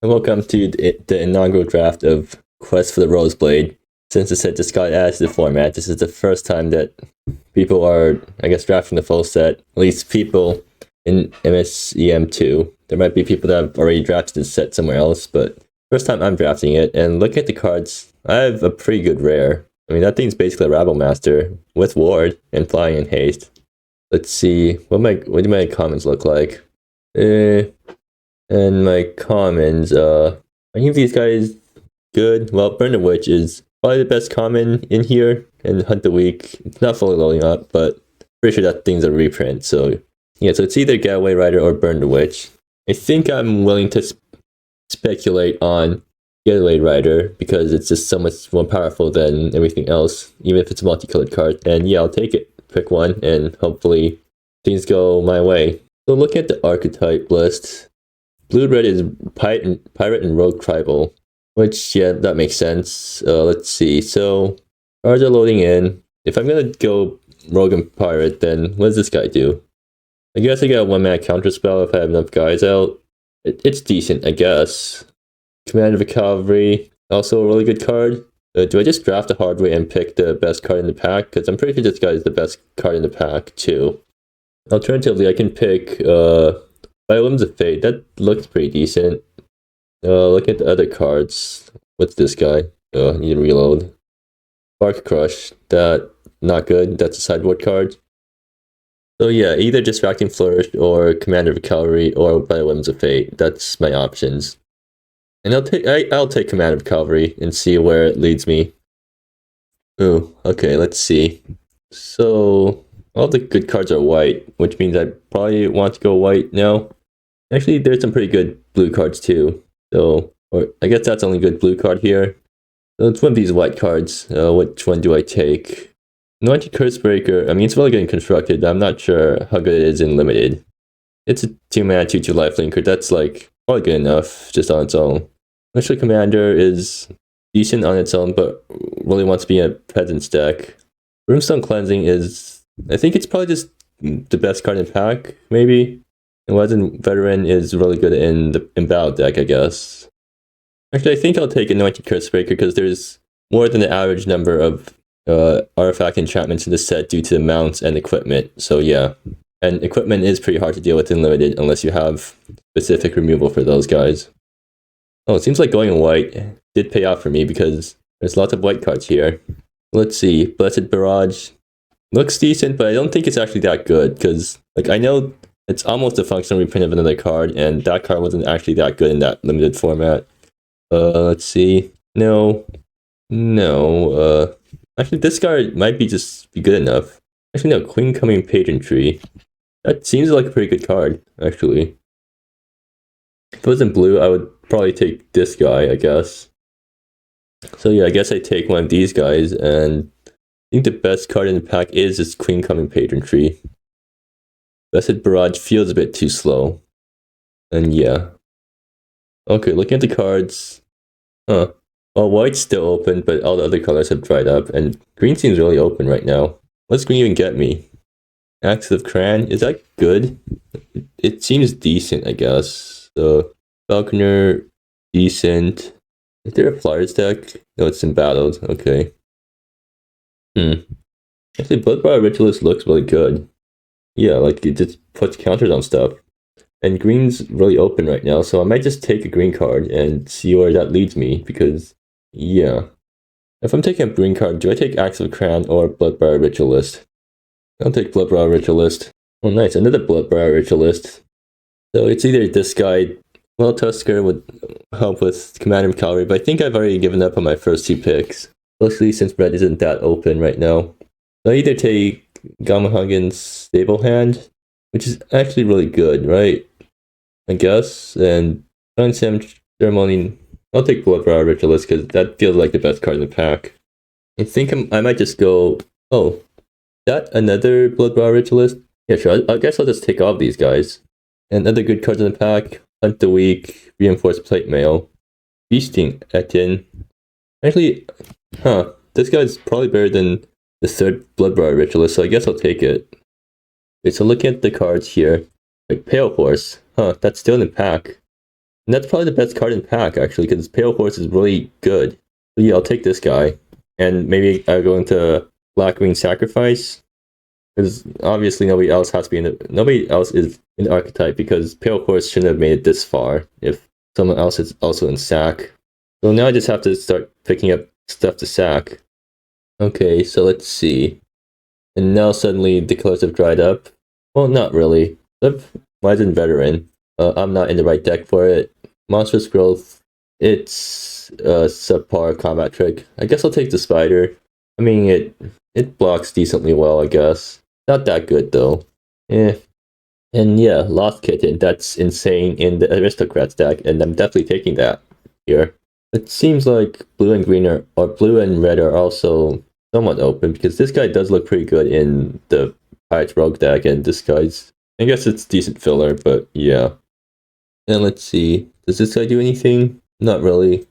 And welcome to the inaugural draft of Quest for the Roseblade. Since the set just got added to the format, this is the first time that people are, I guess, drafting the full set. At least people in MSEM2. There might be people that have already drafted the set somewhere else, but first time I'm drafting it. And look at the cards. I have a pretty good rare. I mean, that thing's basically a Rabble Master with Ward and Flying and Haste. Let's see, what do my commons look like? And my commons, any of these guys good? Well, Burn the Witch is probably the best common in here, and Hunt the Weak. It's not fully loading up, but pretty sure that thing's a reprint. So yeah, so it's either Getaway Rider or Burn the Witch. I think I'm willing to speculate on Getaway Rider because it's just so much more powerful than everything else, even if it's a multicolored card. And yeah, I'll take it. Pick one, and hopefully things go my way. So look at the archetype list. Blue-red is Pirate and Rogue Tribal, which, yeah, that makes sense. Let's see. So, cards are loading in. If I'm going to go Rogue and Pirate, then what does this guy do? I guess I get a one-mana counterspell if I have enough guys out. It's decent, I guess. Command of a Cavalry, also a really good card. Do I just draft a hard way and pick the best card in the pack? Because I'm pretty sure this guy is the best card in the pack, too. Alternatively, I can pick by Limbs of Fate. That looks pretty decent. Look at the other cards. What's this guy? Need to reload. Bark Crush. That not good. That's a sideboard card. So yeah, either Distracting Flourish or Commander of Cavalry or by Limbs of Fate. That's my options. And I'll take Commander of Cavalry and see where it leads me. Ooh, okay, let's see. So all the good cards are white, which means I probably want to go white now. Actually, there's some pretty good blue cards too. So, or I guess that's only good blue card here. So it's one of these white cards. Which one do I take? Anointed Cursebreaker. I mean, it's really good and constructed. I'm not sure how good it is in limited. It's a 2-mana 2/2 lifelinker. That's like probably good enough just on its own. Militia Commander is decent on its own, but really wants to be a Peasant's deck. Brimstone Cleansing is, I think it's probably just the best card in the pack, maybe. And Legend Veteran is really good in battle deck, I guess. Actually, I think I'll take Anointed Cursebreaker because there's more than the average number of artifact enchantments in the set due to the mounts and equipment. So yeah, and equipment is pretty hard to deal with in limited unless you have specific removal for those guys. Oh, it seems like going in white did pay off for me because there's lots of white cards here. Let's see, Blessed Barrage looks decent, but I don't think it's actually that good because, like, I know it's almost a functional reprint of another card, and that card wasn't actually that good in that limited format. Let's see. No. Actually, this card might be good enough. Actually, no. Queen Coming Pageantry. That seems like a pretty good card, actually. If it wasn't blue, I would probably take this guy, I guess. So yeah, I guess I take one of these guys, and I think the best card in the pack is this Queen Coming Pageantry. Blessed Barrage feels a bit too slow. And yeah. Okay, looking at the cards. Well, white's still open, but all the other colors have dried up. And green seems really open right now. What's green even get me? Axe of Cran, is that good? It seems decent, I guess. So, Falconer, decent. Is there a Flyers deck? No, it's embattled. Okay. Actually, Bloodbriar Ritualist looks really good. Yeah, like it just puts counters on stuff. And green's really open right now, so I might just take a green card and see where that leads me, because, yeah. If I'm taking a green card, do I take Axe of Crown or Bloodbriar Ritualist? I'll take Bloodbriar Ritualist. Oh, nice, another Bloodbriar Ritualist. So it's either this guy, well, Tusker would help with Commander of Cavalry, but I think I've already given up on my first two picks, especially since red isn't that open right now. So I either take Gamahagen's Stable Hand, which is actually really good, right? I guess. And MSEM Ceremony, I'll take Bloodbriar Ritualist because that feels like the best card in the pack. I think I might just go, oh, that another Bloodbriar Ritualist? Yeah, sure, I guess I'll just take all of these guys. And other good cards in the pack, Hunt the Weak, Reinforced Plate Mail, Feasting Etienne. Actually, this guy's probably better than the third Bloodbriar Ritualist, so I guess I'll take it. Okay, so looking at the cards here, like Pale Horse, that's still in the pack. And that's probably the best card in pack, actually, because Pale Horse is really good. So yeah, I'll take this guy. And maybe I'll go into Black Wing Sacrifice. Because obviously nobody else has to be in the, nobody else is in the archetype, because Pale Horse shouldn't have made it this far if someone else is also in sack. So now I just have to start picking up stuff to sack. Okay, so let's see. And now suddenly the colors have dried up. Well, not really. Why isn't Veteran? I'm not in the right deck for it. Monstrous Growth, it's a subpar combat trick. I guess I'll take the Spider. I mean, it blocks decently well, I guess. Not that good, though. Eh. And yeah, Lost Kitten, that's insane in the Aristocrats deck, and I'm definitely taking that here. It seems like blue and green or blue and red are also somewhat open, because this guy does look pretty good in the Pirates Rogue deck, and this guy's, I guess it's decent filler, but yeah. And let's see, does this guy do anything? Not really.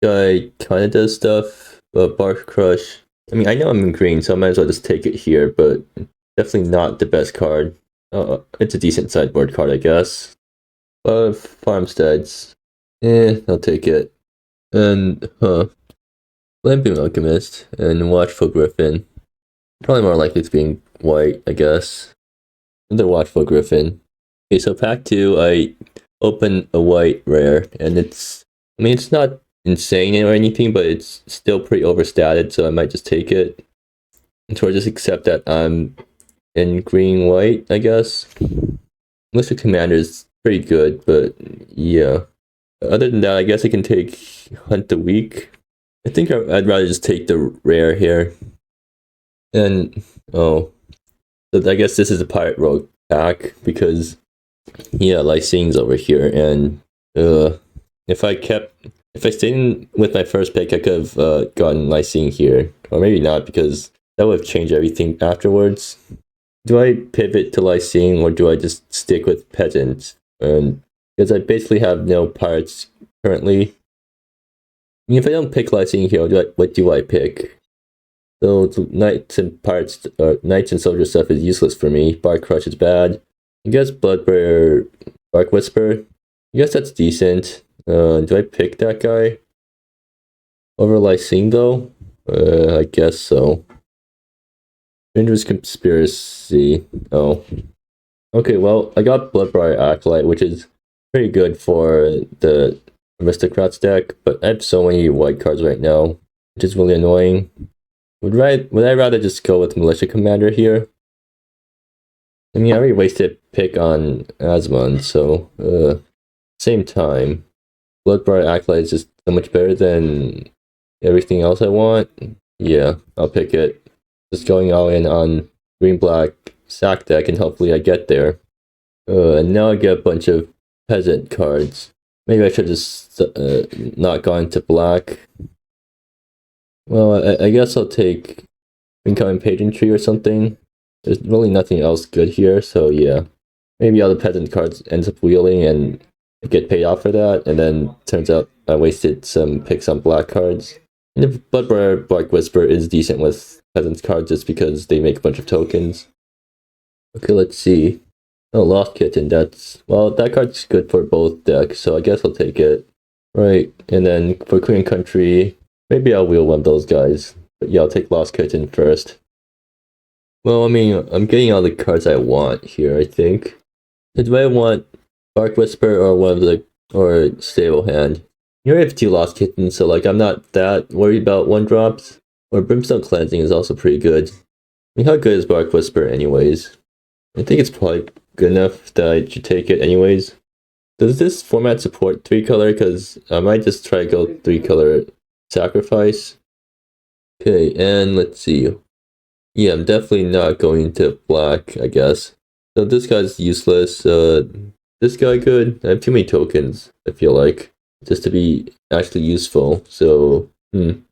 Guy kind of does stuff, but Bark Crush, I mean, I know I'm in green, so I might as well just take it here, but definitely not the best card. It's a decent sideboard card, I guess. Farmsteads, I'll take it. And, Lampion Alchemist and Watchful Griffin. Probably more likely to be white, I guess. Another Watchful Griffin. Okay, so pack 2, I open a white rare, and it's, I mean, it's not insane or anything, but it's still pretty overstated, so I might just take it. And so I just accept that I'm in green-white, I guess. Militia Commander is pretty good, but yeah. Other than that, I guess I can take Hunt the Weak. I think I'd rather just take the rare here. And, oh. So I guess this is a Pirate Rogue pack, because, yeah, Lysing's over here, and, if I stayed in with my first pick, I could have gotten Lysing here. Or maybe not, because that would have changed everything afterwards. Do I pivot to Lysing, or do I just stick with Peasant? And because I basically have no pirates currently. I mean, if I don't pick Lysing here, what do I pick? So Knights and Pirates, Knights and Soldier stuff is useless for me. Bark Crush is bad. I guess Bloodbearer, Bark Whisper. I guess that's decent. Do I pick that guy over Lysing though? I guess so. Dangerous Conspiracy. Oh. Okay, well, I got Bloodbriar Acolyte, which is pretty good for the Aristocrats deck, but I have so many white cards right now, which is really annoying. Would I rather just go with Militia Commander here? I mean, I already wasted a pick on Asmon, so, same time. Bloodbriar Acolyte is just so much better than everything else I want. Yeah, I'll pick it. Just going all in on green-black sack deck, and hopefully I get there. And now I get a bunch of peasant cards. Maybe I should just not gone to black. Well, I guess I'll take Incoming Pageantry or something. There's really nothing else good here, so yeah. Maybe all the peasant cards ends up wheeling and I get paid off for that, and then turns out I wasted some picks on black cards. And the Bloodbriar Bark Whisper is decent with peasant cards just because they make a bunch of tokens. Okay, let's see. Oh, Lost Kitten, well, that card's good for both decks, so I guess I'll take it. Right, and then for Queen Country, maybe I'll wheel one of those guys. But yeah, I'll take Lost Kitten first. Well, I mean, I'm getting all the cards I want here, I think. Do I want Bark Whisper or or Stable Hand? You already have 2 Lost Kittens, so like I'm not that worried about 1-drops. Or Brimstone Cleansing is also pretty good. I mean, how good is Bark Whisper anyways? I think it's probably good enough that I should take it anyways. Does this format support 3-color? Because I might just try to go 3-color Sacrifice. Okay, and let's see. Yeah, I'm definitely not going to black, I guess. So this guy's useless. This guy good. I have too many tokens, I feel like, just to be actually useful. So, And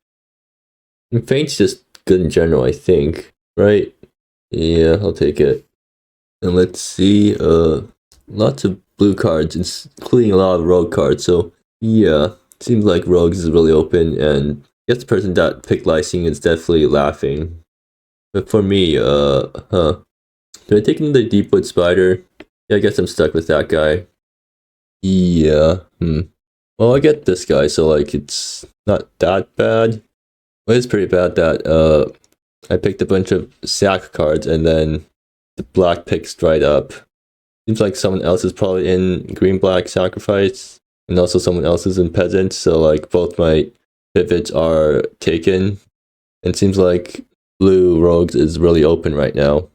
Faint's just good in general, I think. Right? Yeah, I'll take it. And let's see, lots of blue cards, including a lot of rogue cards. So, yeah, seems like rogues is really open, and I guess the person that picked Lysing is definitely laughing. But for me, do I take in the Deepwood Spider? Yeah, I guess I'm stuck with that guy. Yeah. Well, I get this guy, so like it's not that bad. Well, it's pretty bad that I picked a bunch of sack cards and then the black picks dried up. Seems like someone else is probably in green black sacrifice, and also someone else is in peasant. So like both my pivots are taken. And seems like blue rogues is really open right now.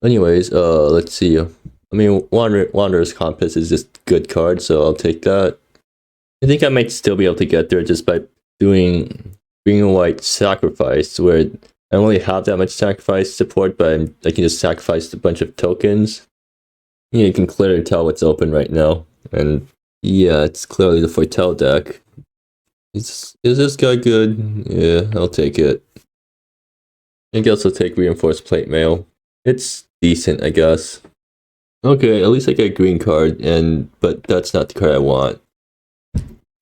Anyways, let's see. I mean, Wanderer's Compass is just a good card, so I'll take that. I think I might still be able to get there just by doing green and white sacrifice, where I don't really have that much sacrifice support, but I can just sacrifice a bunch of tokens. Yeah, you can clearly tell what's open right now. And yeah, it's clearly the Foitel deck. Is this guy good? Yeah, I'll take it. I can also take Reinforced Plate Mail. It's decent, I guess. Okay, at least I get a green card, but that's not the card I want.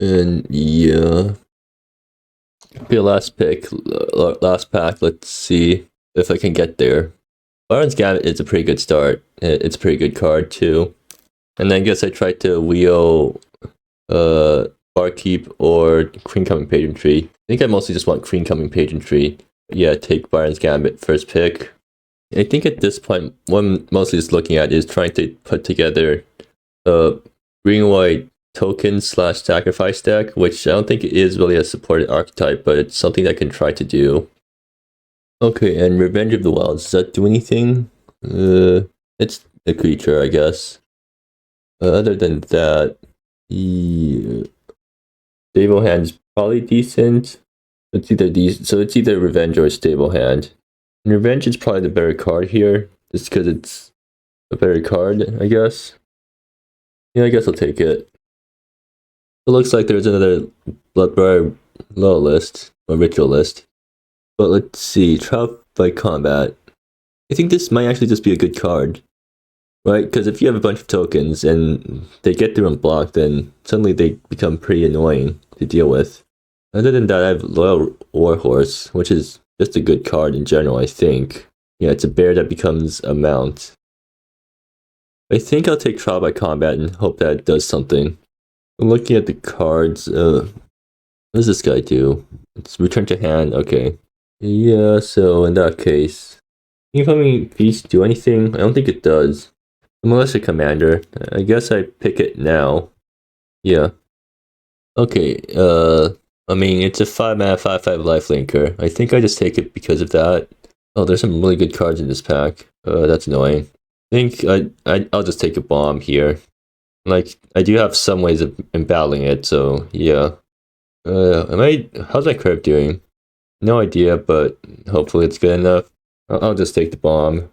And yeah. Okay, last pick, last pack. Let's see if I can get there. Byron's Gambit is a pretty good start. It's a pretty good card too. And then I guess I tried to wheel Barkeep or Queen Coming Pageantry. I think I mostly just want Queen Coming Pageantry. Yeah, take Byron's Gambit first pick. I think at this point, what I'm mostly just looking at is trying to put together a green and white token / sacrifice deck, which I don't think is really a supported archetype, but it's something that I can try to do. Okay, and Revenge of the Wilds, does that do anything? It's a creature, I guess. Other than that, yeah. Stable Hand is probably decent. It's either so it's either Revenge or Stable Hand. And Revenge is probably the better card here, just because it's a better card, I guess. Yeah, I guess I'll take it. It looks like there's another Bloodbriar low list, or ritual list. But let's see, Trial by Combat. I think this might actually just be a good card. Right? Because if you have a bunch of tokens and they get through unblocked, then suddenly they become pretty annoying to deal with. Other than that, I have Loyal Warhorse, which is just a good card in general, I think. Yeah, it's a bear that becomes a mount. I think I'll take Trial by Combat and hope that it does something. I'm looking at the cards. What does this guy do? It's return to hand. Okay. Yeah, so in that case, Incoming Feast do anything? I don't think it does. The Militia Commander. I guess I pick it now. Yeah. Okay, I mean, it's a 5-mana 5/5 lifelinker. I think I just take it because of that. Oh, there's some really good cards in this pack. That's annoying. I think I'll just take a bomb here. Like, I do have some ways of battling it, so yeah. How's my curve doing? No idea, but hopefully it's good enough. I'll just take the bomb.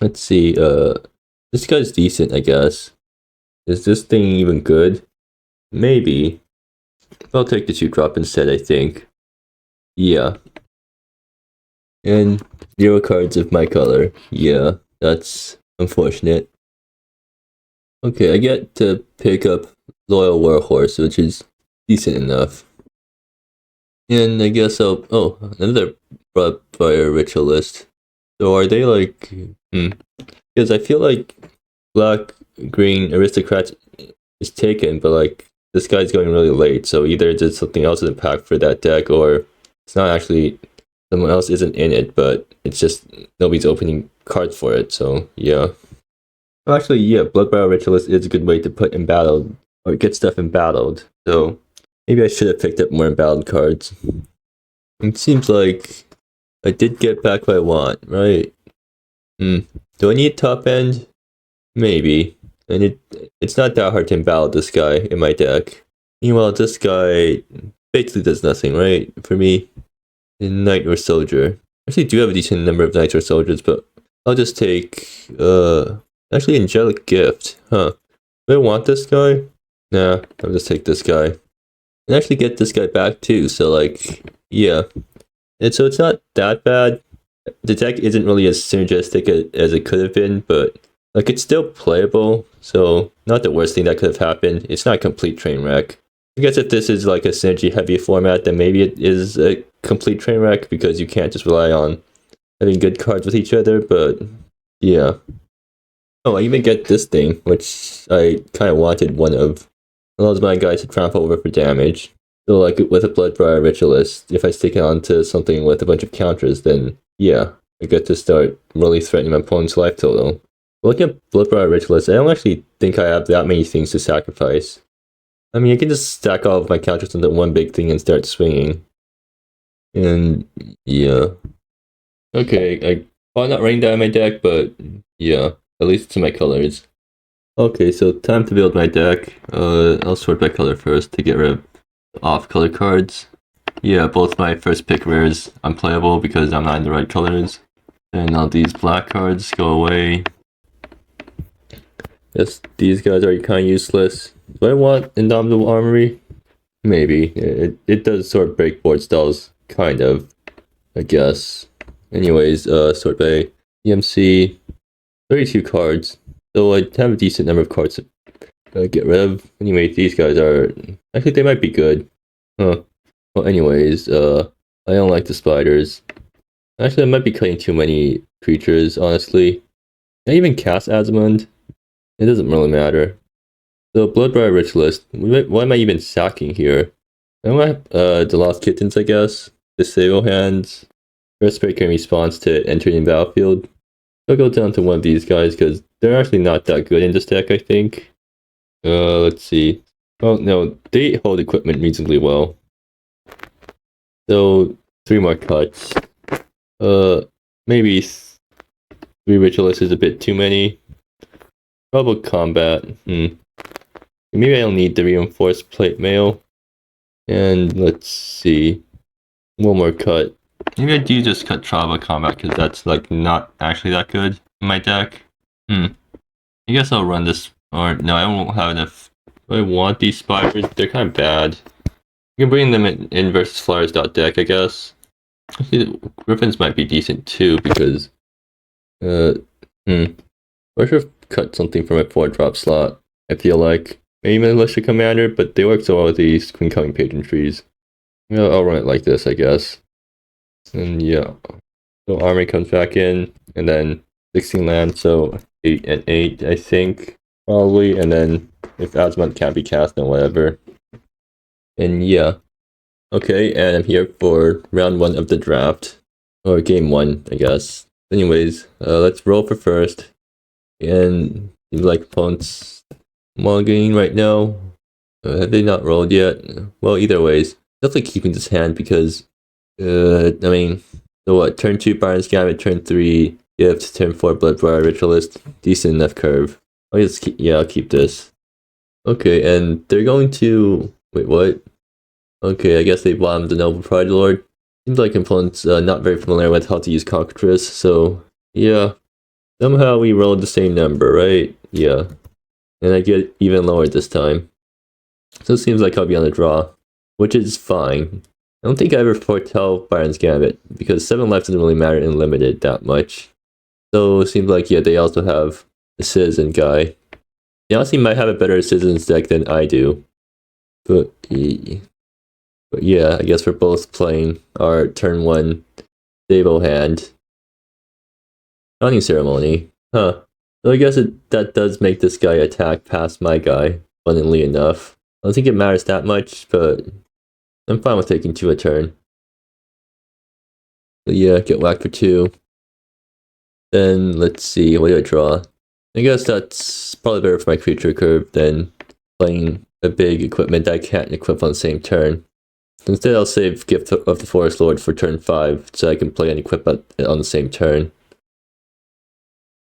Let's see, this guy's decent, I guess. Is this thing even good? Maybe. I'll take the 2-drop instead, I think. Yeah. And 0 cards of my color. Yeah, that's unfortunate. Okay, I get to pick up Loyal Warhorse, which is decent enough. And I guess I'll... Oh, another Bloodbriar ritual list. So are they like... Because I feel like Black-Green Aristocrats is taken, but like this guy's going really late, so either there's something else in the pack for that deck, or it's not actually... Someone else isn't in it, but it's just nobody's opening cards for it, so yeah. Well, actually, yeah, Bloodbriar Ritualist is a good way to put embattled, or get stuff embattled, so maybe I should have picked up more embattled cards. It seems like I did get back what I want, right? Do I need top end? Maybe. And it's not that hard to embattle this guy in my deck. Meanwhile, this guy basically does nothing, right? For me. Knight or Soldier. I actually do have a decent number of Knights or Soldiers, but I'll just take, actually Angelic Gift. Huh. Do I want this guy? Nah, I'll just take this guy. And actually get this guy back too, so like, yeah. And so it's not that bad. The deck isn't really as synergistic as it could have been, but like it's still playable, so not the worst thing that could have happened. It's not a complete train wreck. I guess if this is like a synergy heavy format, then maybe it is a complete train wreck because you can't just rely on having good cards with each other, but yeah. Oh, I even get this thing, which I kind of wanted one of. Allows my guy to trample over for damage. So like with a Bloodbriar Ritualist, if I stick it onto something with a bunch of counters, then yeah, I get to start really threatening my opponent's life total. Looking at Bloodbriar Ritualist, I don't actually think I have that many things to sacrifice. I mean, I can just stack all of my counters into one big thing and start swinging. And yeah. Okay, I probably not running down my deck, but yeah, at least it's in my colors. Okay, so time to build my deck. I'll sort by color first to get rid of off-color cards. Yeah, both my first pick rares unplayable because I'm not in the right colors. And all these black cards go away. Yes, these guys are kind of useless. Do I want Indomitable Armory? Maybe. It does sort of break board styles, kind of, I guess. Anyways, sort by EMC, 32 cards. So I have a decent number of cards to get rid of. Anyway, these guys are... Actually, they might be good. Huh. Well, anyways, I don't like the spiders. Actually, I might be cutting too many creatures, honestly. I even cast Azmond. It doesn't really matter. So, Bloodbriar Ritualist. Why am I even sacking here? I want the Lost Kittens, I guess. Disable hands. First break in response to entering the battlefield. I'll go down to one of these guys because they're actually not that good in this deck, I think. Let's see. Oh, no, they hold equipment reasonably well. So, 3 more cuts. Maybe 3 Ritualists is a bit too many. Trouble combat. Maybe I don't need the reinforced plate mail. And let's see. One more cut. Maybe I do just cut Trouble combat because that's like not actually that good in my deck. I guess I'll run this. Or no, I won't have enough. I want these spiders. They're kind of bad. You can bring them in versus Flyers.deck, I guess. Actually, Griffins might be decent too because I should have cut something from my 4-drop slot. I feel like maybe Militia Commander, but they work so well with these Queen Coming Pageantries. Yeah, I'll run it like this, I guess. And yeah, so Army comes back in, and then 16 land, so 8 and 8, I think probably, and then if Azmond can't be cast, then whatever. And yeah. Okay, and I'm here for round 1 of the draft. Or game 1, I guess. Anyways, let's roll for first. And seems like opponents mulliganing right now. Have they not rolled yet? Well, either ways. Definitely keeping this hand because, I mean, so what? Turn 2 Byron's Gambit, turn 3 Gift, turn 4 Bloodbriar Ritualist. Decent enough curve. I'll keep this. Okay, and they're going to... Wait, what? Okay, I guess they bombed the Noble Pride Lord. Seems like opponents not very familiar with how to use Cockatrice, so yeah. Somehow we rolled the same number, right? Yeah. And I get even lower this time. So it seems like I'll be on the draw, which is fine. I don't think I ever foretell Byron's Gambit, because 7 life doesn't really matter in Limited that much. So it seems like, yeah, they also have a Citizen guy. They honestly might have a better Citizens deck than I do. But yeah, I guess we're both playing our turn 1 stable hand. Dawning Ceremony. Huh. So I guess that does make this guy attack past my guy, funnily enough. I don't think it matters that much, but I'm fine with taking 2 a turn. But yeah, get whacked for 2. Then, let's see, what do I draw? I guess that's probably better for my creature curve than playing a big equipment that I can't equip on the same turn. Instead, I'll save Gift of the Forest Lord for turn 5, so I can play and equip it on the same turn.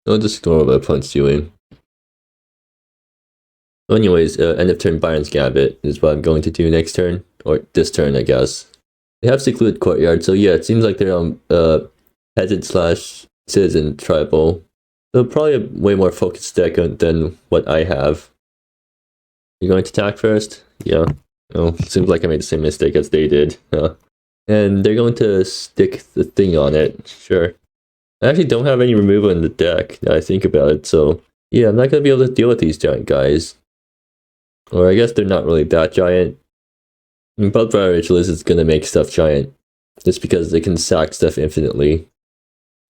I'll just ignore what my opponent's doing. So anyways, end of turn Byron's Gambit is what I'm going to do next turn, or this turn, I guess. They have Secluded Courtyard, so yeah, it seems like they're on peasant/citizen tribal. So probably a way more focused deck than what I have. You're going to attack first? Yeah. Oh, seems like I made the same mistake as they did. And they're going to stick the thing on it. Sure. I actually don't have any removal in the deck, now I think about it, so... Yeah, I'm not going to be able to deal with these giant guys. Or I guess they're not really that giant. I mean, Bloodbriar Ritualist is going to make stuff giant. Just because they can sack stuff infinitely.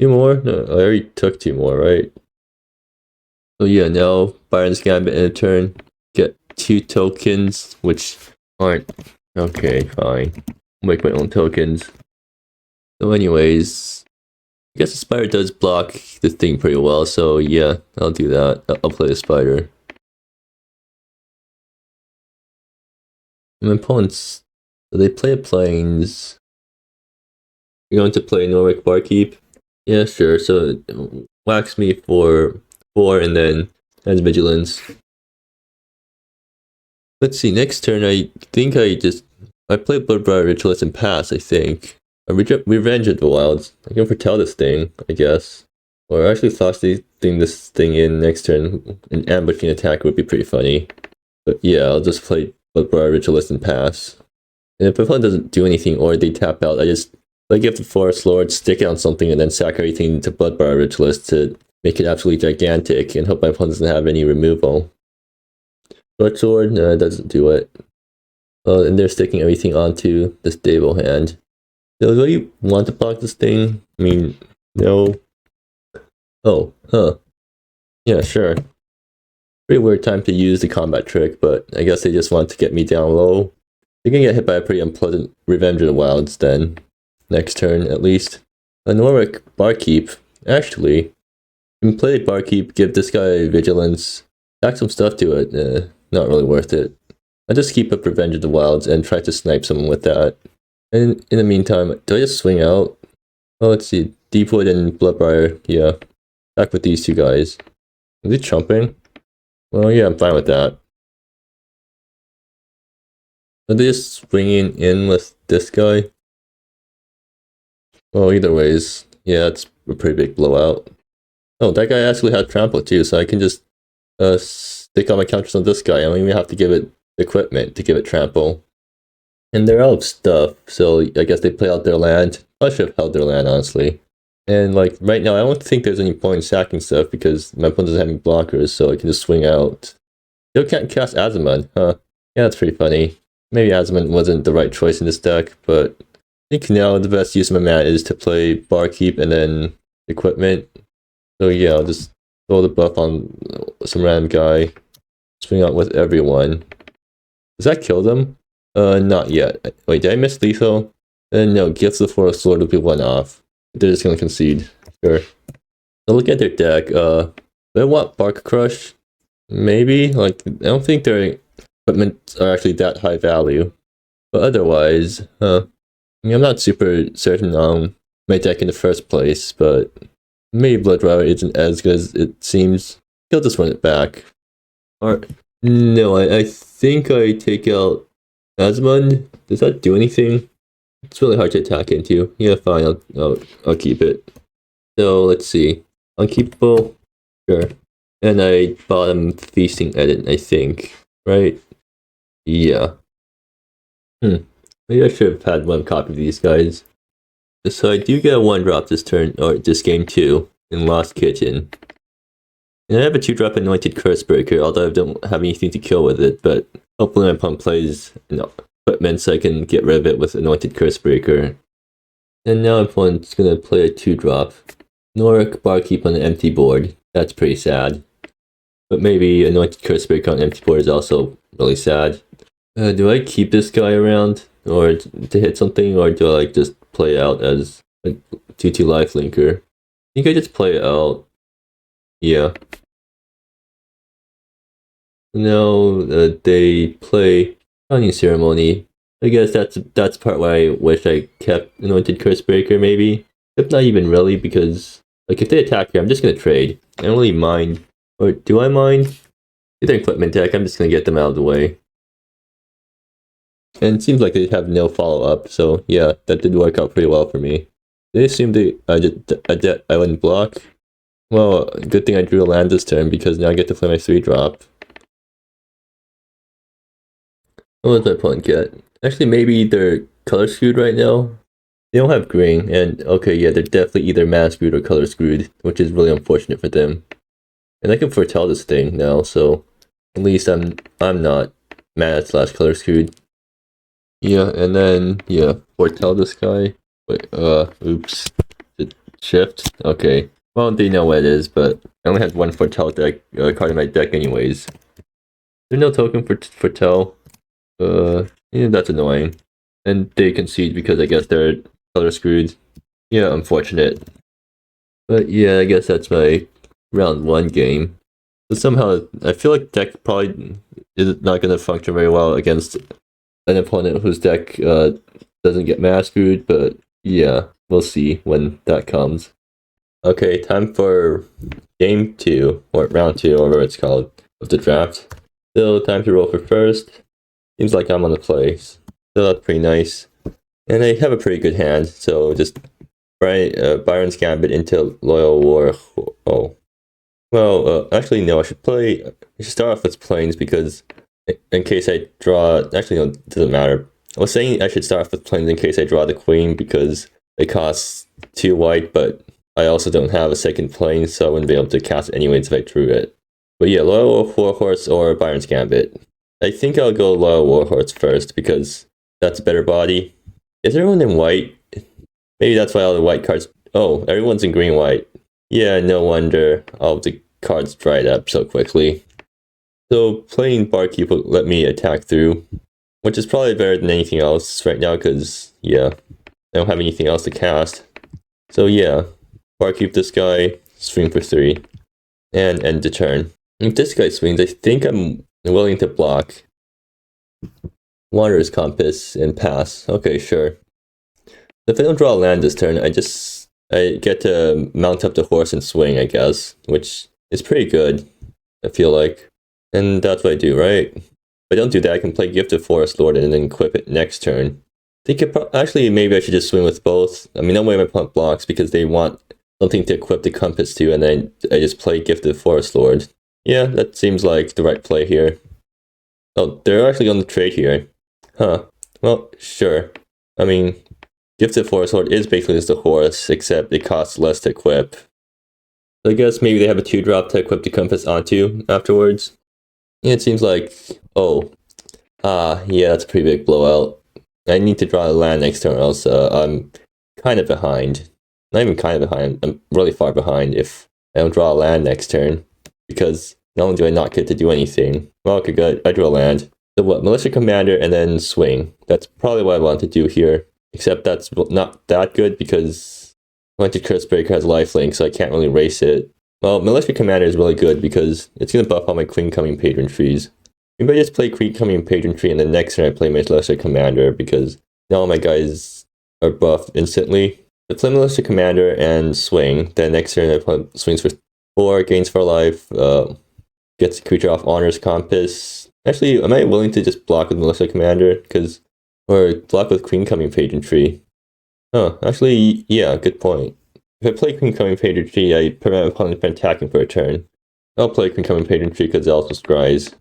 2 more? No, I already took 2 more, right? So yeah, now Byron's Gambit in a turn. Get 2 tokens, which aren't... Okay, fine. I'll make my own tokens. So anyways, I guess the spider does block the thing pretty well, so yeah, I'll do that. I'll play the spider. My opponents, they play planes. You're going to play Norwick Barkeep? Yeah, sure. So whacks me for 4 and then has vigilance. Let's see, next turn I think I play Bloodbriar Ritualist and pass, I think. Revenge of the Wilds. I can foretell this thing, I guess. Or actually frosting this thing in next turn. An ambushing attack would be pretty funny. But yeah, I'll just play Bloodbriar Ritualist and pass. And if my opponent doesn't do anything or they tap out, I just give the Forest Lord, stick it on something, and then sack everything to Bloodbriar Ritualist to make it absolutely gigantic and hope my opponent doesn't have any removal. Short Sword, no, it doesn't do it. And they're sticking everything onto the stable hand. So do you want to block this thing? I mean, no. Oh, huh. Yeah, sure. Pretty weird time to use the combat trick, but I guess they just want to get me down low. They're gonna get hit by a pretty unpleasant Revenge of the Wilds then. Next turn, at least. A Norwick Barkeep. Actually, you can play Barkeep, give this guy Vigilance, tack some stuff to it. Not really worth it. I just keep up Revenge of the Wilds and try to snipe someone with that. And in the meantime, do I just swing out? Oh, let's see. Deepwood and Bloodbriar, yeah. Back with these 2 guys. Is it chumping? Well, yeah, I'm fine with that. Are they just swinging in with this guy? Well, either ways, yeah, it's a pretty big blowout. Oh, that guy actually had trample too, so I can just stick all my counters on this guy. I don't even have to give it equipment to give it trample. And they're out of stuff, so I guess they play out their land. I should have held their land, honestly. And like right now, I don't think there's any point in sacking stuff because my opponent doesn't have any blockers, so I can just swing out. Still can't cast Azamud, huh? Yeah, that's pretty funny. Maybe Azamud wasn't the right choice in this deck, but I think now the best use of my mana is to play Barkeep and then equipment. So yeah, I'll just throw the buff on some random guy, swing out with everyone. Does that kill them? Not yet. Wait, did I miss lethal? No, Gifts of the Forest Lord will be 1 off. They're just gonna concede. Sure. So look at their deck. Do I want Bark Crush? Maybe. Like, I don't think their equipment are actually that high value. But otherwise, I mean, I'm not super certain on my deck in the first place, but maybe Bloodbriar isn't as good as it seems. He'll just run it back. Or no, I think I take out Azamud. Does that do anything? It's really hard to attack into. Yeah, fine, I'll keep it. So let's see. Unkeepable? Sure. And I bottom Feasting Edit, I think. Right? Yeah. Maybe I should have had 1 copy of these guys. So I do get a 1-drop this turn, or this game too, in Lost Kitchen. And I have a 2-drop Anointed Cursebreaker, although I don't have anything to kill with it, but hopefully my opponent plays equipment so I can get rid of it with Anointed Cursebreaker. And now my opponent's gonna play a 2-drop. Norwick Barkeep on an empty board. That's pretty sad. But maybe Anointed Cursebreaker on an empty board is also really sad. Do I keep this guy around or to hit something, or do I just play it out as a 2/2 lifelinker? I think I just play it out. Yeah. Now they play Crowning Ceremony. I guess that's the part where I wish I kept Anointed Cursebreaker, maybe. If not even really, because like if they attack here, I'm just gonna trade. I don't really mind. Or do I mind? If they're equipment deck, I'm just gonna get them out of the way. And it seems like they have no follow-up, so yeah, that did work out pretty well for me. They assumed I wouldn't block. Well, good thing I drew a land this turn, because now I get to play my 3-drop. What does my opponent get? Actually, maybe they're color screwed right now. They don't have green, and okay, yeah, they're definitely either mana screwed or color screwed, which is really unfortunate for them. And I can foretell this thing now, so at least I'm not mana / color screwed. Yeah, and then yeah, foretell this guy. Wait, oops. Shift? Okay. Well, they know what it is, but only had one Foretell deck card in my deck anyways. There's no token for Foretell. Yeah, that's annoying. And they concede because I guess they're color screwed. Yeah, unfortunate. But yeah, I guess that's my round 1 game. But somehow, I feel like deck probably is not going to function very well against an opponent whose deck doesn't get mass screwed, but yeah, we'll see when that comes. Okay, time for game 2, or round 2, or whatever it's called, of the draft. Still time to roll for first. Seems like I'm on the play. So that's pretty nice. And I have a pretty good hand, so just Byron's Gambit into Loyal War. Oh. Well, actually, no, I should start off with Plains because in case I draw. Actually, no, it doesn't matter. I was saying I should start off with Plains in case I draw the Queen because it costs 2 white, but I also don't have a second Plane, so I wouldn't be able to cast it anyways if I drew it. But yeah, Loyal Warhorse or Byron's Gambit. I think I'll go Loyal Warhorse first because that's a better body. Is everyone in white? Maybe that's why all the white cards... Oh, everyone's in green-white. Yeah, no wonder all the cards dried up so quickly. So playing Barkeep will let me attack through, which is probably better than anything else right now because, yeah, I don't have anything else to cast. So yeah, Barkeep this guy, swing for 3, and end the turn. If this guy swings, I think I'm willing to block. Wanderer's Compass and pass. Okay, sure. If I don't draw a land this turn, I get to mount up the horse and swing, I guess, which is pretty good, I feel like. And that's what I do, right? If I don't do that, I can play Gifted Forest Lord and then equip it next turn. I think actually maybe I should just swing with both. I mean, no way my opponent blocks because they want something to equip the Compass to, and then I just play Gifted Forest Lord. Yeah, that seems like the right play here. Oh, they're actually on the trade here. Huh. Well, sure. I mean, Gifted Forest Lord is basically just a horse, except it costs less to equip. So I guess maybe they have a 2-drop to equip the Compass onto afterwards. Yeah, it seems like... Oh. Yeah, that's a pretty big blowout. I need to draw a land next turn, else I'm kind of behind. Not even kind of behind, I'm really far behind if I don't draw a land next turn. Because not only do I not get to do anything, well, okay, good, I drew a land. So what, Militia Commander and then swing. That's probably what I want to do here. Except that's not that good because Anointed Cursebreaker has lifelink, so I can't really race it. Well, Militia Commander is really good because it's going to buff all my Queen Coming Patron trees. Maybe I just play Queen Coming Patron tree and then next turn I play Militia Commander because now all my guys are buffed instantly. I play Militia Commander and swing, then next turn I play swings for 4, gains 4 life, gets the creature off Honor's Compass. Actually, am I willing to just block with Militia Commander? Or block with Queen Coming Patron tree? Oh, actually, yeah, good point. If I play Queen Coming Patron tree, I prevent my opponent from attacking for a turn. I'll play Queen Coming Patron tree because it also scries.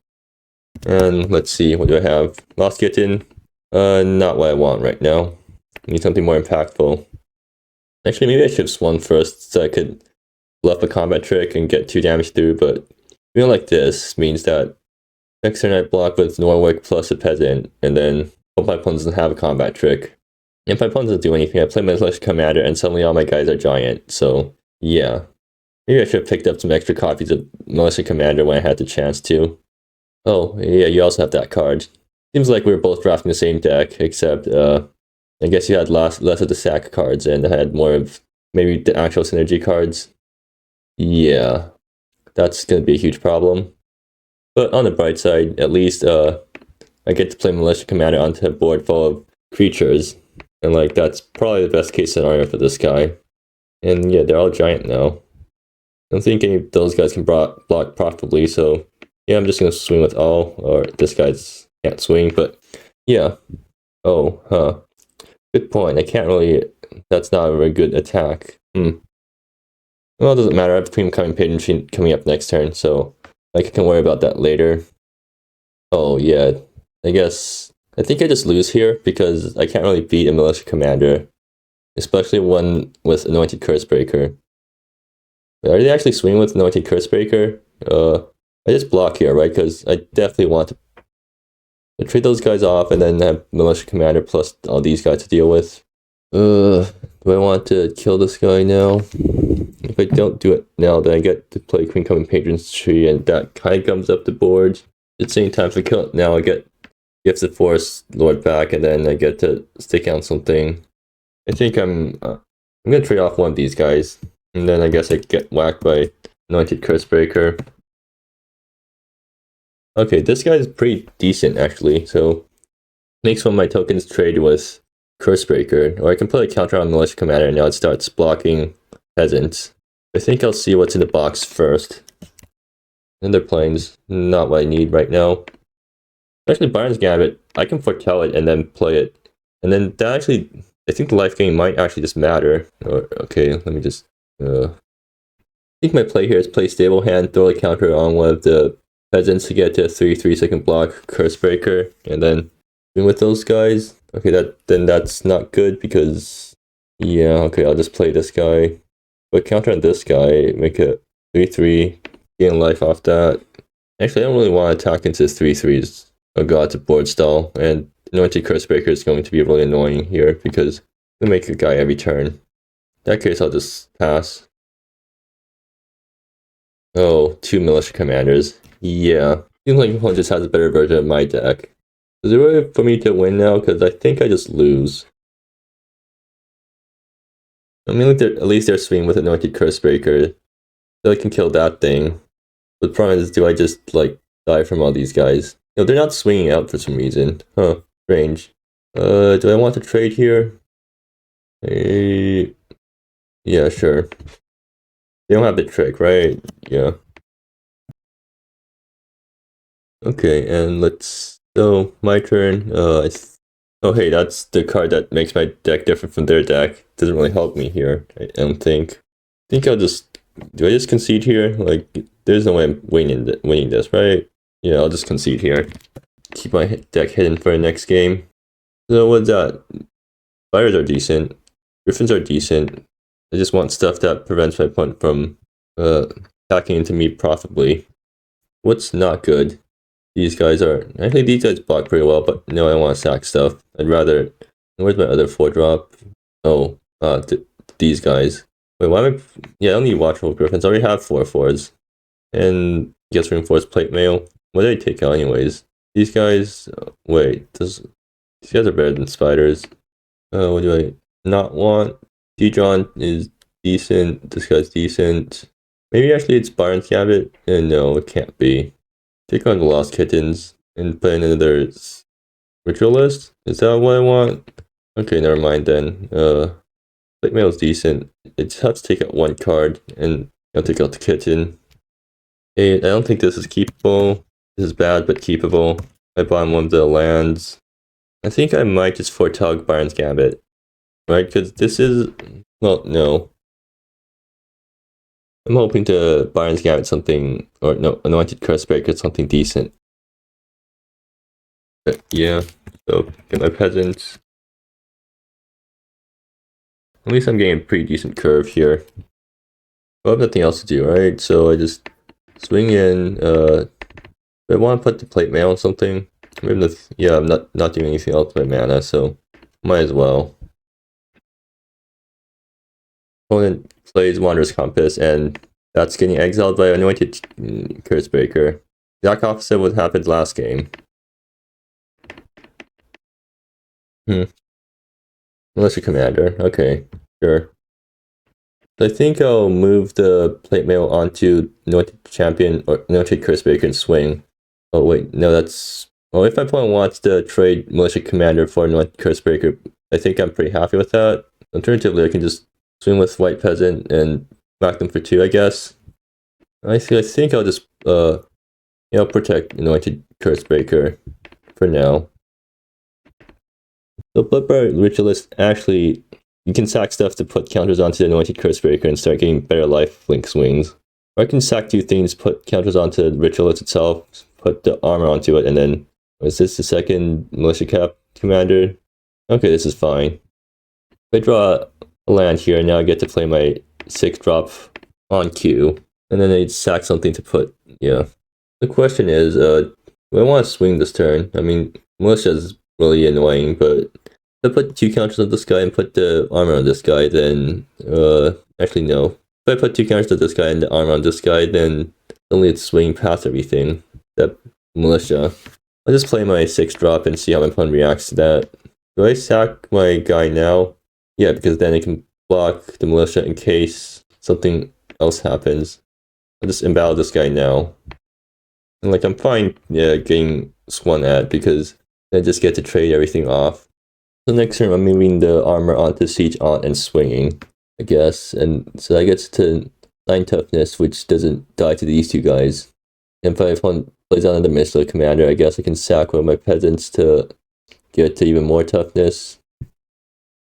And let's see, what do I have? Lost Kitten? Not what I want right now. I need something more impactful. Actually, maybe I should have swung first so I could bluff a combat trick and get 2 damage through, but doing like this means that next turn I block with Norwick plus a Peasant, and then hope my opponent doesn't have a combat trick. If my opponent doesn't do anything, I play Militia Commander, and suddenly all my guys are giant, so yeah. Maybe I should have picked up some extra copies of Militia Commander when I had the chance to. Oh, yeah, you also have that card. Seems like we were both drafting the same deck, except, I guess you had less of the sack cards, and I had more of maybe the actual synergy cards. Yeah, that's going to be a huge problem. But on the bright side, at least, I get to play Militia Commander onto a board full of creatures. And, like, that's probably the best case scenario for this guy. And, yeah, they're all giant now. I don't think any of those guys can block profitably, so, yeah, I'm just going to swing with all. Or this guy's can't swing, but, yeah. Oh, huh. Good point. I can't really... That's not a very good attack. Well, it doesn't matter. I have Queen Coming Patron coming up next turn, so I can worry about that later. Oh, yeah. I think I just lose here because I can't really beat a Militia Commander, especially one with Anointed Cursebreaker. Are they actually swinging with Anointed Cursebreaker? I just block here, right? Because I definitely want to trade those guys off and then have Militia Commander plus all these guys to deal with. Do Do I want to kill this guy now? If I don't do it now, then I get to play Queen Coming Patron's Tree, and that kind of gums up the board. At the same time, if I kill it now, I get Gifts of Force Lord back, and then I get to stick out something. I think I'm gonna trade off one of these guys, and then I guess I get whacked by Anointed Cursebreaker. Okay, this guy is pretty decent actually, so makes one of my tokens trade with Cursebreaker, or I can put a counter on Militia Commander and now it starts blocking peasants. I think I'll see what's in the box first. Ender Plains, not what I need right now. Actually, Byron's Gambit, I can foretell it and then play it. And then that actually, I think the life gain might actually just matter. Okay, let me just, I think my play here is play Stable Hand, throw a counter on one of the peasants to get to a 3/3 block Cursebreaker, and then with those guys. Okay, then that's not good because, yeah, okay, I'll just play this guy. But counter on this guy, make it 3/3, gain life off that. Actually, I don't really want to attack into 3/3s. Oh god, it's a board stall, and Anointed Cursebreaker is going to be really annoying here because we make a guy every turn. In that case, I'll just pass. Oh, 2 Militia Commanders. Yeah, seems like one just has a better version of my deck. Is there a way for me to win now? Because I think I just lose. I mean, like at least they're swinging with Anointed Cursebreaker, so I can kill that thing. But the problem is, do I just like die from all these guys? No, they're not swinging out for some reason. Huh, strange. Do I want to trade here? Yeah, sure. They don't have the trick, right? Yeah. Okay, and let's. So my turn. Oh, hey, that's the card that makes my deck different from their deck. Doesn't really help me here. I don't think. I think I'll just. Do I just concede here? Like, there's no way I'm winning this, right? Yeah, I'll just concede here. Keep my deck hidden for the next game. So what's that? Fires are decent. Griffins are decent. I just want stuff that prevents my opponent from attacking into me profitably. What's not good? These guys are... Actually, these guys block pretty well, but no, I don't want to sack stuff. I'd rather... Where's my other 4-drop? Oh, these guys. Wait, why am I... Yeah, I don't need Watchful Griffins. I already have 4/4s. And gets Reinforced Plate Mail. What did I take out anyways? These guys... wait, these guys are better than Spiders. What do I not want? Dejon is decent. This guy's decent. Maybe actually it's Byron's Gambit. No, it can't be. Take on the Lost Kittens and play another Ritualist? Is that what I want? Okay, never mind then. Plate Mail is decent. I just have to take out one card and I'll take out the kitten. Hey, I don't think this is keepable. This is bad but keepable. I bought one of the lands. I think I might just foretell Byron's Gambit. Right? Because this is... Well, no. I'm hoping to Byron's Gambit something... Or no, Anointed Cursebreaker something decent. But yeah. So, get my peasants. At least I'm getting a pretty decent curve here. I have nothing else to do, right? So I just swing in. I want to put the Plate Mail on something. Yeah, I'm not doing anything else with my mana, so might as well. Opponent plays Wanderer's Compass, and that's getting exiled by Anointed Cursebreaker. Exact opposite of what happened last game. Militia Commander, okay, sure. I think I'll move the Plate Mail onto Anointed Champion or Anointed Cursebreaker and swing. Oh wait, no, that's... Well, if my opponent wants to trade Militia Commander for Anointed Cursebreaker, I think I'm pretty happy with that. Alternatively, I can just swing with White Peasant and whack them for 2, I guess. I think I'll just, protect Anointed Cursebreaker for now. So Bloodbright Ritualist, actually, you can sack stuff to put counters onto the Anointed Cursebreaker and start getting better life link swings. Or I can sack 2 things, put counters onto the Ritualist itself, put the armor onto it, and then... is this the second Militia Commander? Okay, this is fine. If I draw a land here, now I get to play my 6-drop on Q. And then I sack something to put... yeah. The question is, do I want to swing this turn? I mean, Militia is really annoying, but If I put 2 counters on this guy and put the armor on this guy, then actually no. If I put 2 counters on this guy and the armor on this guy, then only it's swinging past everything. That militia. I'll just play my 6 drop and see how my opponent reacts to that. Do I sack my guy now? Yeah, because then I can block the militia in case something else happens. I'll just embowel this guy now. And like I'm fine getting swung at because I just get to trade everything off. So next turn I'm moving the armor onto Siege Aunt and swinging, I guess. And so that gets to 9 toughness, which doesn't die to these 2 guys. And if my opponent plays on the missile commander, I guess I can sack one of my peasants to get to even more toughness.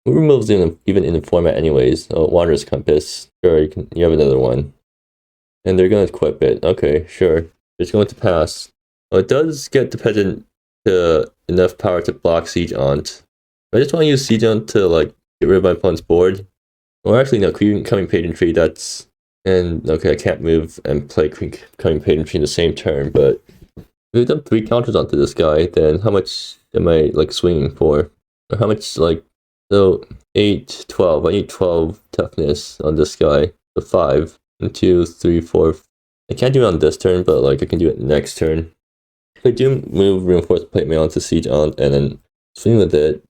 Who removes even in the format anyways? Oh, Wanderer's Compass. Sure, you have another one. And they're going to equip it. Okay, sure. It's going to pass. Oh, it does get the peasant to enough power to block Siege Aunt. I just want to use Siege Aunt to like get rid of my opponent's board. Or actually no, Queen Coming Pageantry, that's... And okay, I can't move and play Queen Coming Pageantry in the same turn, but if we've done 3 counters onto this guy, then how much am I like swinging for? Or how much like... So 8, 12. I need 12 toughness on this guy. So 5. 1, 2, 3, 4. I can't do it on this turn, but like I can do it next turn. If I do move Reinforced Plate Mail onto Siege Aunt and then swing with it,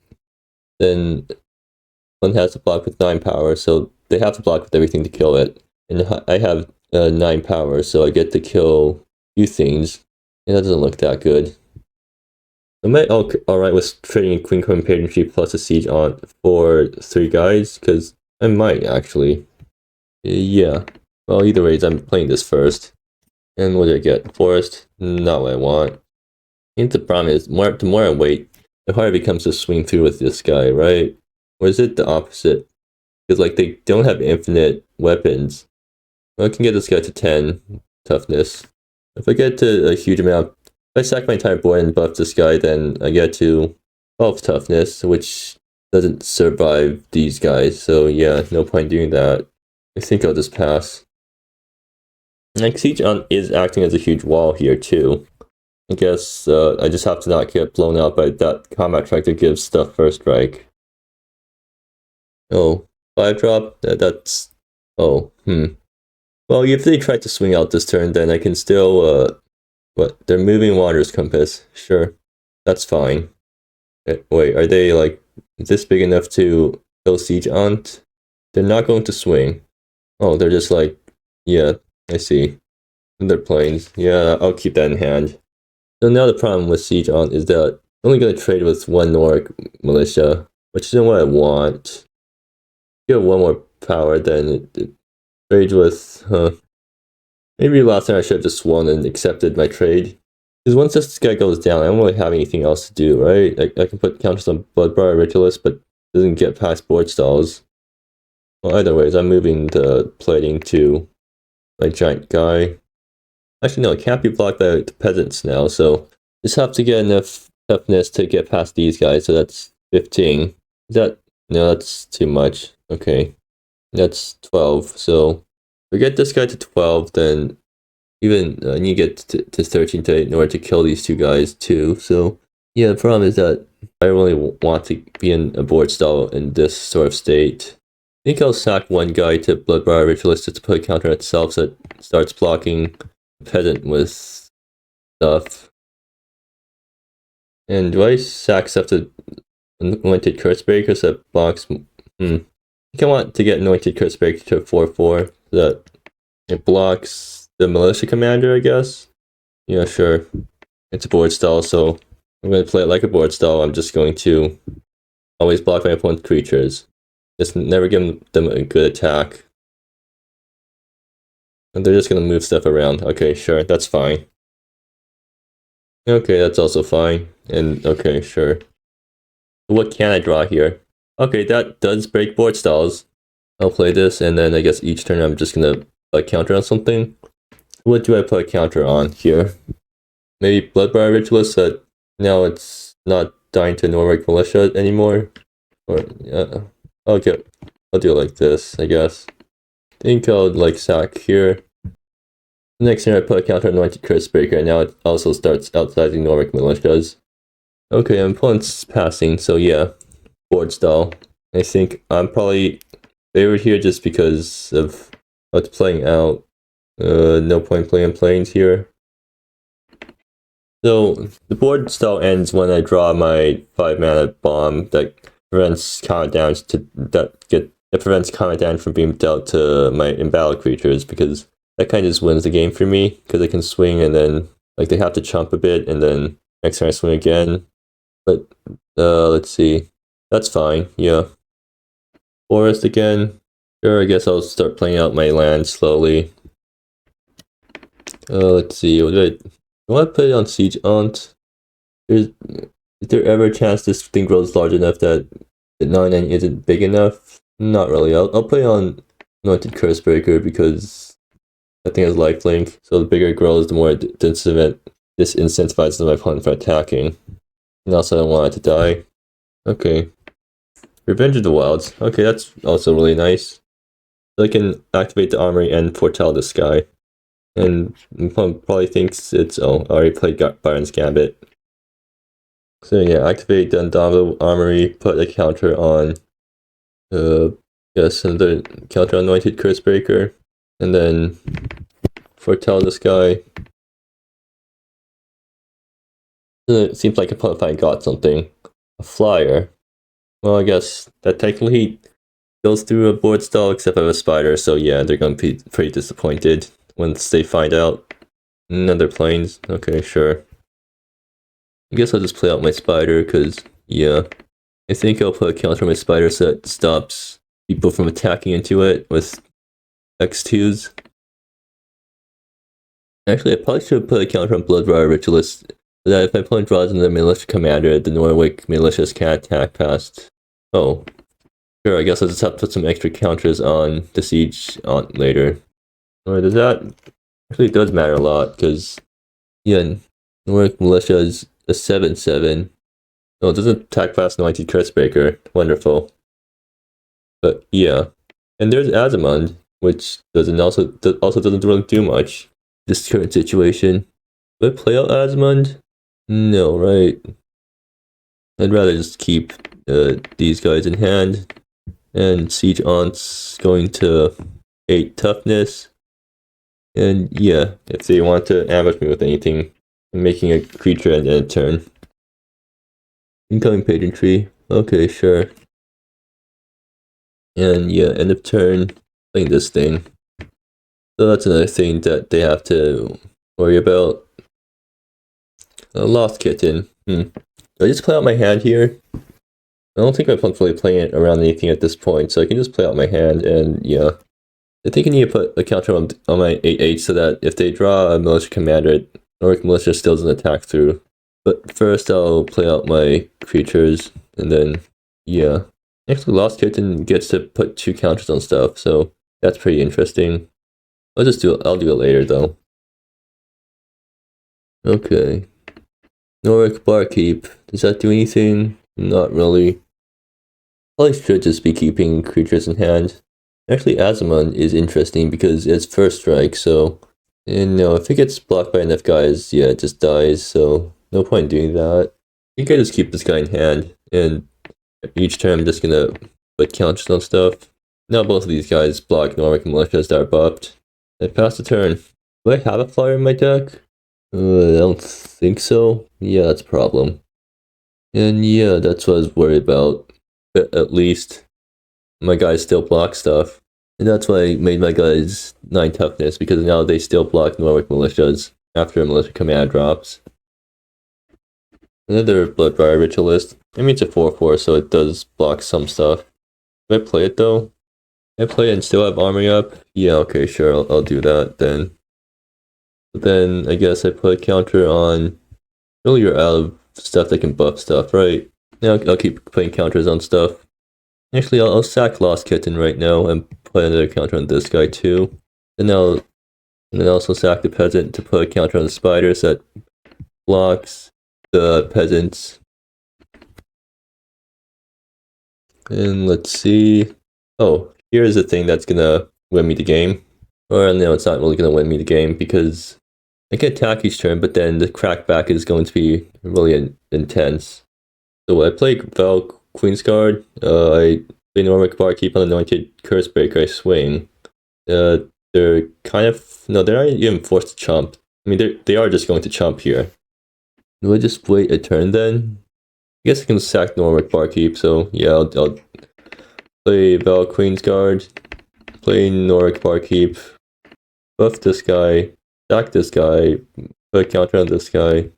then one has to block with 9 power, so they have to block with everything to kill it. And I have 9 power, so I get to kill a few things. And that doesn't look that good. I might alright with trading a Queen Coming Pageantry plus a Siege Aunt for 3 guys, because I might actually. Yeah. Well, either ways, I'm playing this first. And what did I get? Forest? Not what I want. I think the problem is, the more I wait, the harder it becomes to swing through with this guy, right? Or is it the opposite? Because like they don't have infinite weapons. Well, I can get this guy to 10 toughness. If I get to a huge amount, if I sack my entire board and buff this guy, then I get to 12 toughness, which doesn't survive these guys. So yeah, no point doing that. I think I'll just pass. Like Siege Aunt is acting as a huge wall here too. I guess I just have to not get blown out by that combat track that gives stuff first strike. Oh, 5 drop? That's... Oh, Well, if they try to swing out this turn, then I can still, what? They're moving Wanderer's Compass. Sure. That's fine. Wait, are they, like, this big enough to kill Siege Aunt? They're not going to swing. Oh, they're just like, yeah, I see. And they're planes. Yeah, I'll keep that in hand. So now the problem with Siege Aunt is that I'm only going to trade with 1 Noric militia, which isn't what I want. Get 1 more power, then it trade with, maybe last time I should have just won and accepted my trade. Because once this guy goes down, I don't really have anything else to do, right? I can put counters on Bloodbriar Ritualist, but doesn't get past board stalls. Well, either ways, I'm moving the plating to my giant guy. Actually, no, it can't be blocked by the peasants now, so just have to get enough toughness to get past these guys, so that's 15. Is that... No, that's too much. Okay. That's 12, so if we get this guy to 12, then even I need to get to 13 in order to kill these 2 guys too. So yeah, the problem is that I really want to be in a board stall in this sort of state. I think I'll sack 1 guy to Bloodbriar Ritualist to put a counter on itself so it starts blocking the peasant with stuff. And do I sack stuff to Anointed Cursebreaker so that blocks... I think I want to get Anointed Cursebreaker to 4/4 so that it blocks the Militia Commander, I guess. Yeah, sure. It's a board stall, so I'm going to play it like a board stall. I'm just going to always block my opponent's creatures. Just never give them a good attack. And they're just going to move stuff around. Okay, sure, that's fine. Okay, that's also fine. And okay, sure. What can I draw here? Okay, that does break board stalls. I'll play this, and then I guess each turn I'm just gonna put a counter on something. What do I put a counter on here? Maybe Bloodbriar Ritualist, so that now it's not dying to Norwich Militia anymore. Or I'll do it like this, I guess. I think I'll like sack here. Next turn I put a counter on Anointed Cursebreaker, and now it also starts outsizing Norwich Militias. Okay, my opponent's passing, so yeah. board style. I think I'm probably favored here just because of what's playing out. No point playing planes here. So the board style ends when I draw my 5-mana bomb that prevents counter damage that prevents counter damage from being dealt to my in-battle creatures, because that kind of just wins the game for me, because I can swing and then like they have to chump a bit and then next turn I swing again. But let's see. That's fine, yeah. Forest again. Sure, I guess I'll start playing out my land slowly. Let's see, what do I want to put it on Siege Aunt? Is there ever a chance this thing grows large enough that the 9/9 isn't big enough? Not really. I'll put it on Anointed Cursebreaker because that thing has lifelink. So the bigger it grows, the more it disincentivizes my opponent from attacking. And also I don't want it to die. Okay. Revenge of the Wilds. Okay, that's also really nice. So I can activate the armory and foretell the sky. And probably thinks it's, I already played Byron's Gambit. So yeah, activate the Undoubtable Armory, put a counter on, yes, another counter on Anointed Cursebreaker, and then foretell the sky. So it seems like if I got something, a flyer. Well, I guess that technically goes through a board stall, except I have a spider, so yeah, they're gonna be pretty disappointed once they find out. Another planes, okay, sure. I guess I'll just play out my spider, because, yeah. I think I'll put a counter on my spider so it stops people from attacking into it with X2s. Actually, I probably should have put a counter on Bloodbriar Ritualist, so that if my opponent draws another militia commander, the Norwick militias can't attack past. Oh. Sure, I guess I'll just have to put some extra counters on the Siege on later. Or does that... Actually, it does matter a lot, because, yeah, Norwick militia is a 7/7. Oh, it doesn't attack past Anointed Cursebreaker. Wonderful. But yeah. And there's Azamund, which also doesn't really do much. This current situation. Do I play out Azamund? No, right? I'd rather just keep these guys in hand. And Siege Aunt's going to 8 toughness. And yeah, if they want to ambush me with anything, I'm making a creature and end turn. Incoming Pageantry. Okay, sure. And yeah, end of turn, playing this thing. So that's another thing that they have to worry about. A Lost Kitten. Do I just play out my hand here? I don't think I'm fully playing it around anything at this point, so I can just play out my hand, and yeah. I think I need to put a counter on my 8/8 so that if they draw a militia commander, Norwick militia still doesn't attack through. But first I'll play out my creatures, and then, yeah. Actually, Lost Kitten gets to put 2 counters on stuff, so that's pretty interesting. I'll do it later, though. Okay. Norwick Barkeep. Does that do anything? Not really. Probably should just be keeping creatures in hand. Actually, Azamund is interesting because it's first strike, so... And no, if it gets blocked by enough guys, yeah, it just dies, so... No point in doing that. I think I just keep this guy in hand, and each turn I'm just gonna put counters on stuff. Now both of these guys block Norwick militias that are buffed. I pass the turn. Do I have a flyer in my deck? I don't think so. Yeah, that's a problem. And yeah, that's what I was worried about. At least my guys still block stuff. And that's why I made my guys 9 toughness, because now they still block Norwick militias after a militia command drops. Another Bloodbriar Ritualist. I mean, it's a 4/4, so it does block some stuff. Do I play it though? I play it and still have armory up? Yeah, okay, sure, I'll do that then. But then I guess I put a counter on... Really, you're out of stuff that can buff stuff, right? Now I'll keep putting counters on stuff. Actually, I'll sack Lost Kitten right now and put another counter on this guy too. And then also sack the Peasant to put a counter on the Spiders that blocks the Peasants. And let's see. Oh, here's the thing that's gonna win me the game. Or no, it's not really gonna win me the game because I can attack each turn, but then the crackback is going to be really intense. So I play Velk Queen's Guard. I play Norwick Barkeep on Anointed Curse Breaker, I swing. They're kind of... No, they're not even forced to chump. I mean, they are just going to chump here. Do I just wait a turn then? I guess I can sack Norwick Barkeep, so yeah, I'll play Val Queen's Guard, play Norwick Barkeep, buff this guy, sack this guy, put a counter on this guy.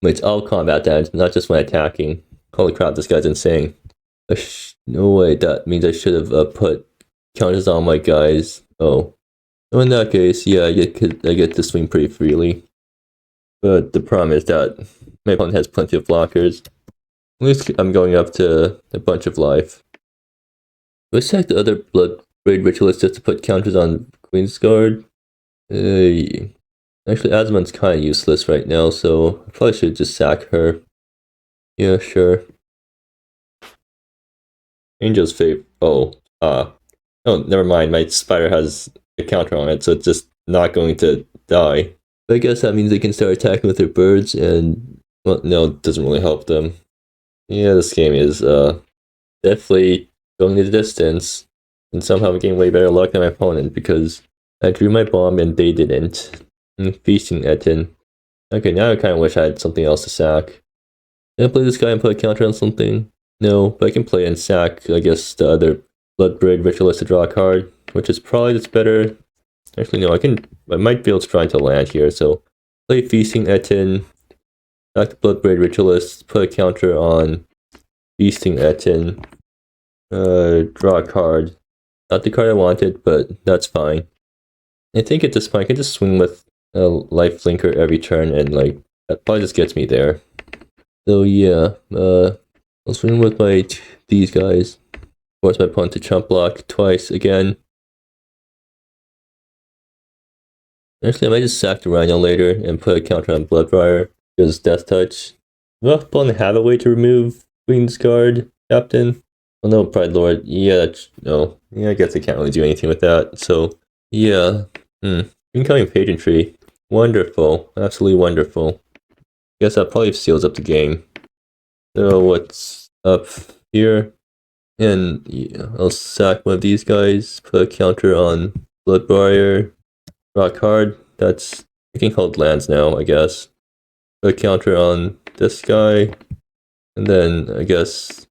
It's all combat damage, not just when attacking. Holy crap, this guy's insane. No way, that means I should have put counters on my guys. Oh. So in that case, yeah, I get to swing pretty freely. But the problem is that my opponent has plenty of blockers. At least I'm going up to a bunch of life. Let's sack the other Bloodbraid Ritualist just to put counters on Queen's Guard. Actually, Azmon's kind of useless right now, so I probably should just sack her. Yeah, sure. Angel's Fate. Oh, never mind. My spider has a counter on it, so it's just not going to die. But I guess that means they can start attacking with their birds, and well, no, it doesn't really help them. Yeah, this game is definitely going the distance, and somehow I'm getting way better luck than my opponent because I drew my bomb and they didn't. Feasting Etin. Okay, now I kind of wish I had something else to sack. Can I play this guy and put a counter on something? No, but I can play and sack, I guess, the other Bloodbraid Ritualist to draw a card, which is probably just better. Actually, no, I might be able to try to land here, so play Feasting Etin, sack the Bloodbraid Ritualist, put a counter on Feasting Etin, draw a card. Not the card I wanted, but that's fine. I think at this point I can just swing with a life linker every turn, and like that probably just gets me there. So yeah, I'll swing with these guys. Force my opponent to chump block twice again. Actually, I might just sack the Rhino later and put a counter on Bloodbriar because Death Touch. Will my opponent have a way to remove Queen's Guard, Captain? Oh no, Pride Lord. Yeah, no. Yeah, I guess I can't really do anything with that. So yeah. Incoming Pageantry. Wonderful. Absolutely wonderful. Guess that probably seals up the game. So what's up here? And yeah, I'll sack one of these guys, put a counter on Bloodbriar, draw a card. That's I can hold lands now, I guess. Put a counter on this guy, and then I guess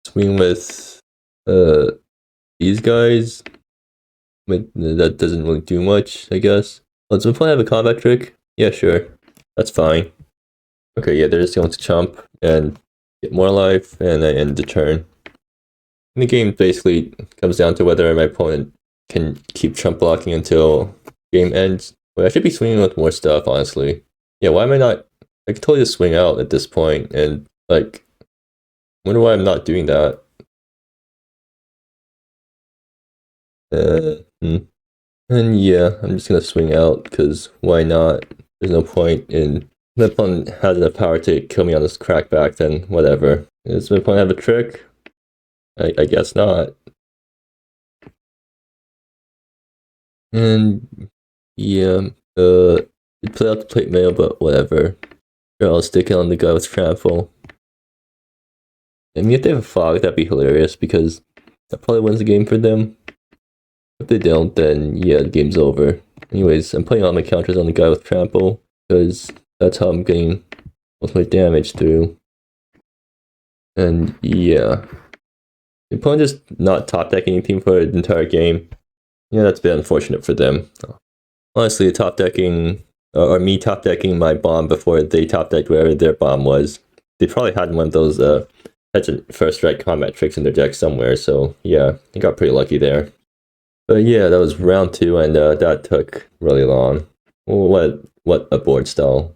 swing with these guys. But that doesn't really do much, I guess. Oh, does my opponent have a combat trick? Yeah, sure. That's fine. Okay, yeah, they're just going to chump and get more life, and I end the turn. And the game basically comes down to whether my opponent can keep chump blocking until game ends. But I should be swinging with more stuff, honestly. Yeah, why am I not... I could totally just swing out at this point, and, like... wonder why I'm not doing that. And yeah, I'm just gonna swing out, because why not? There's no point in... My opponent has enough power to kill me on this crackback, then whatever. Does my opponent have a trick? I guess not. And yeah, it play out the plate mail, but whatever. Sure, I'll stick it on the guy with trample. I mean, if they have a fog, that'd be hilarious, because that probably wins the game for them. If they don't, then yeah, the game's over. Anyways, I'm playing all my counters on the guy with trample, because that's how I'm getting most of my damage through. And yeah. The opponent just not top decking anything for the entire game. Yeah, that's a bit unfortunate for them. Honestly, top decking, or me top decking my bomb before they top decked wherever their bomb was. They probably had one of those first strike combat tricks in their deck somewhere, so yeah, I got pretty lucky there. But yeah, that was round 2, and that took really long. What a board stall.